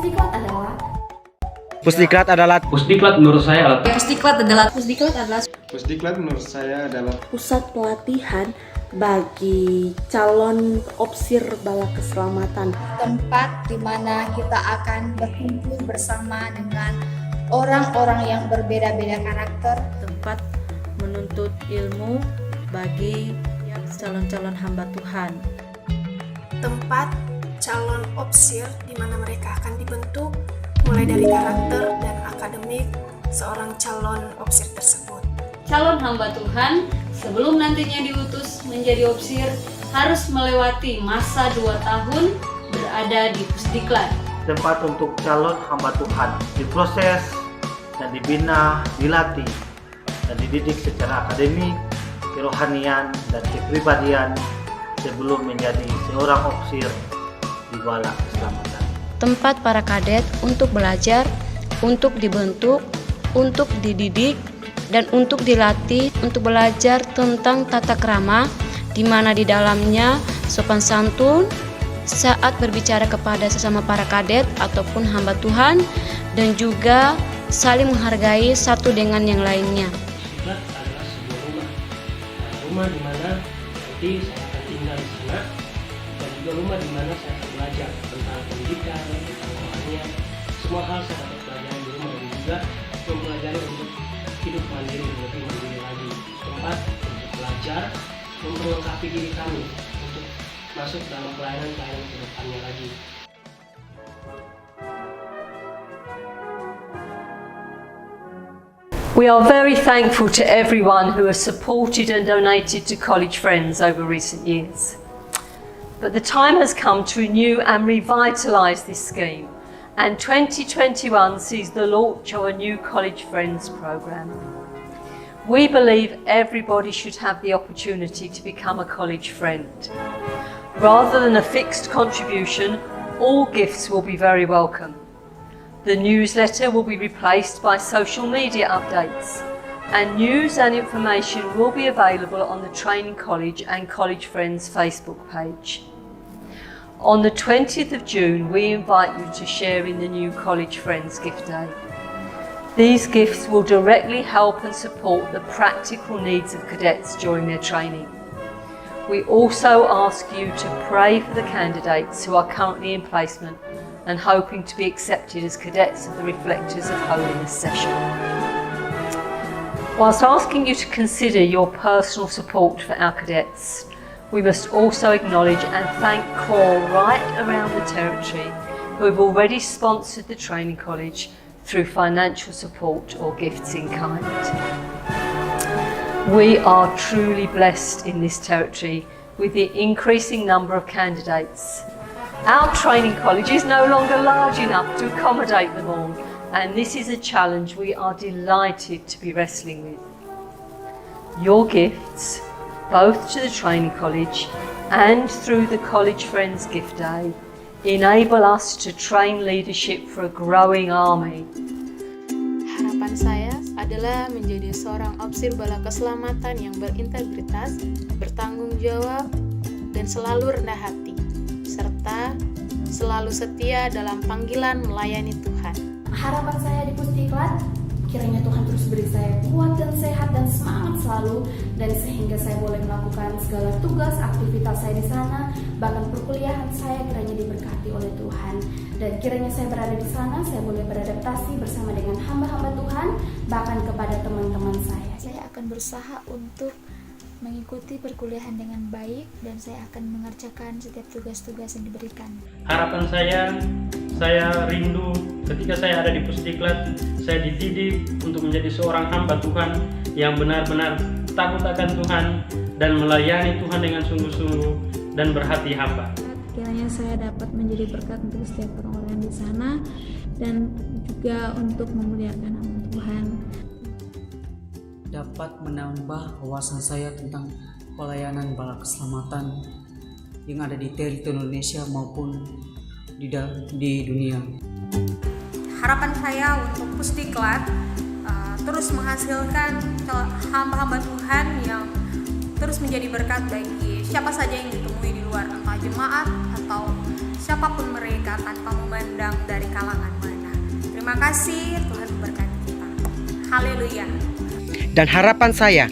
Pusdiklat adalah Pusdiklat adalah Pusdiklat menurut saya adalah Pusdiklat menurut saya adalah pusat pelatihan bagi calon opsir bala keselamatan. tempat di mana kita akan berkumpul bersama dengan orang-orang yang berbeda-beda karakter. Tempat menuntut ilmu bagi calon-calon hamba Tuhan. Tempat calon opsir di mana mereka akan dibentuk mulai dari karakter dan akademik seorang calon opsir tersebut. Calon hamba Tuhan sebelum nantinya diutus menjadi opsir harus melewati masa 2 tahun berada di Pusdiklat. Tempat untuk calon hamba Tuhan diproses dan dibina, dilatih dan dididik secara akademik, kerohanian dan kepribadian sebelum menjadi seorang opsir di bala keselamatan. Tempat para kadet untuk belajar, untuk dibentuk, untuk dididik, dan untuk dilatih untuk belajar tentang tata krama, di mana di dalamnya sopan santun saat berbicara kepada sesama para kadet ataupun hamba Tuhan, dan juga saling menghargai satu dengan yang lainnya. Pusdiklat adalah sebuah rumah di mana nanti saya akan tinggal di sana, dan juga rumah di mana saya akan belajar tentang pendidikan, tentang rohanian, semua hal saya dapat pelajari di rumah, dan juga mempelajari untuk hidup mandiri, lebih mandiri lagi. Tempat untuk belajar, memperlengkapi diri kami untuk masuk dalam pelayanan-pelayanan ke depannya lagi. We are very thankful to everyone who has supported and donated to College Friends over recent years. But the time has come to renew and revitalise this scheme, and 2021 sees the launch of a new College Friends programme. We believe everybody should have the opportunity to become a college friend. Rather than a fixed contribution, all gifts will be very welcome. The newsletter will be replaced by social media updates, and news and information will be available on the Training College and College Friends Facebook page. On the 20th of June, we invite you to share in the new College Friends Gift Day. These gifts will directly help and support the practical needs of cadets during their training. We also ask you to pray for the candidates who are currently in placement and hoping to be accepted as cadets of the Reflectors of Holiness session. Whilst asking you to consider your personal support for our cadets, we must also acknowledge and thank corps right around the territory who have already sponsored the Training College through financial support or gifts in kind. We are truly blessed in this territory with the increasing number of candidates. Our training college is no longer large enough to accommodate them all, and this is a challenge we are delighted to be wrestling with. Your gifts, both to the training college and through the College Friends Gift Day, enable us to train leadership for a growing army. Harapan saya adalah menjadi seorang opsir bala keselamatan yang berintegritas, bertanggung jawab, dan selalu rendah hati, serta selalu setia dalam panggilan melayani Tuhan. Harapan saya di Pusdiklat, kiranya Tuhan terus beri saya kuat dan sehat dan semangat selalu, dan sehingga saya boleh melakukan segala tugas, aktivitas saya di sana, bahkan perkuliahan saya kiranya diberkati oleh Tuhan. Dan kiranya saya berada di sana, saya boleh beradaptasi bersama dengan hamba-hamba Tuhan, bahkan kepada teman-teman saya. Saya akan berusaha untuk mengikuti perkuliahan dengan baik, dan saya akan mengerjakan setiap tugas-tugas yang diberikan. Harapan saya rindu ketika saya ada di Pusdiklat, saya dididik untuk menjadi seorang hamba Tuhan yang benar-benar takut akan Tuhan dan melayani Tuhan dengan sungguh-sungguh dan berhati hamba. Kiranya saya dapat menjadi berkat untuk setiap orang-orang di sana, dan juga untuk memuliakan nama Tuhan. Dapat menambah wawasan saya tentang pelayanan bala keselamatan yang ada di teritori Indonesia maupun di dunia. Harapan saya untuk Pusdiklat terus menghasilkan hamba-hamba Tuhan yang terus menjadi berkat bagi siapa saja yang ditemui di luar, entah jemaat atau siapa siapapun mereka tanpa memandang dari kalangan mana. Terima kasih, Tuhan memberkati kita. Haleluya. Dan harapan saya,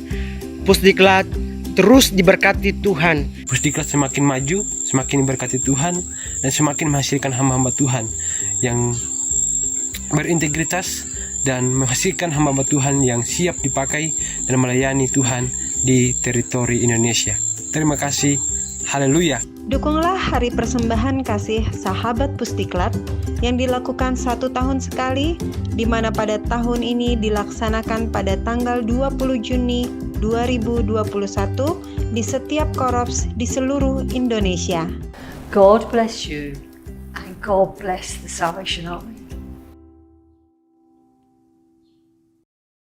Pusdiklat terus diberkati Tuhan. Pusdiklat semakin maju, semakin diberkati Tuhan, dan semakin menghasilkan hamba-hamba Tuhan yang berintegritas dan menghasilkan hamba-hamba Tuhan yang siap dipakai dan melayani Tuhan di teritori Indonesia. Terima kasih. Haleluya. Dukunglah hari persembahan kasih sahabat Pusdiklat yang dilakukan 1 tahun sekali, di mana pada tahun ini dilaksanakan pada tanggal 20 Juni 2021 di setiap korps di seluruh Indonesia. God bless you and God bless the Salvation Army.